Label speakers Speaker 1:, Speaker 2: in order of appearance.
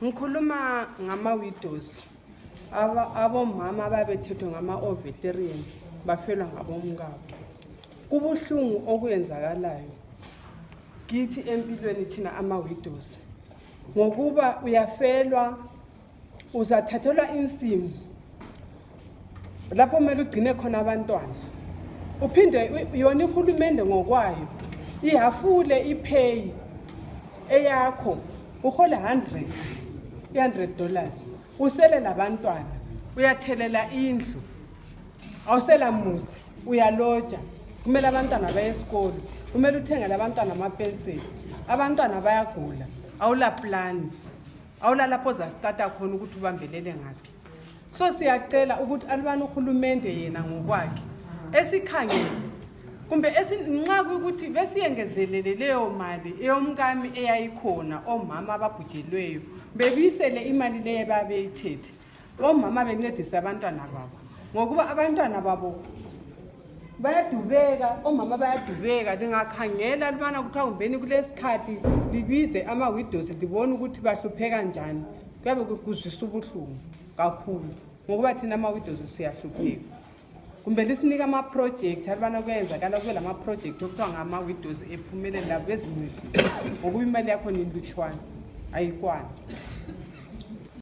Speaker 1: Ngikhuluma ngama-widows abomama ababethethwe ngama-ovarian bafelwa ngabomkabo. Kubuhlungu okuyenzakalayo kithi empilweni thina ama-widows ngokuba uyafelwa, uzathathelwa insimu lapho kumele ugcine khona abantwana, uphinde yona ihulumende ngokwayo ihafule ipay eyakho, uhola $100 usele labantwana, uyathelela indlu, awusela muzi, uyaloja, kumele abantwana baye esikolo, kumele uthengele abantwana amapenseli, abantwana bayagula, awula plan, awula lapho zastarta khona ukuthi ubambelele ngaphi. So siyacela ukuthi alibana uhulumende yena ngokwakhe esikhangele kumbe esinqa ukuthi besiyengezelele leyo mali eyomkami eyayikhona omama ababhujelweyo bebisele imali leyo babeyithethe, omama bencedisa abantwana babo ngokuba abantwana babo bayadubeka, omama bayadubeka. Lingakhangela alibana kuthiwa kumbeni kulesikhathi libize ama-widows libone ukuthi bahlupheka kanjani, kuyabe kuzwisa ubuhlungu kakhulu ngokuba thina ama-widows siyahlupheka. Kumbe lisinika ama-project alibana kuyenzakala kube lama-project okuthiwa ngama-widows ephumelele labo bezincedisa ngokuba imali yakho nilutshwana ayikwani.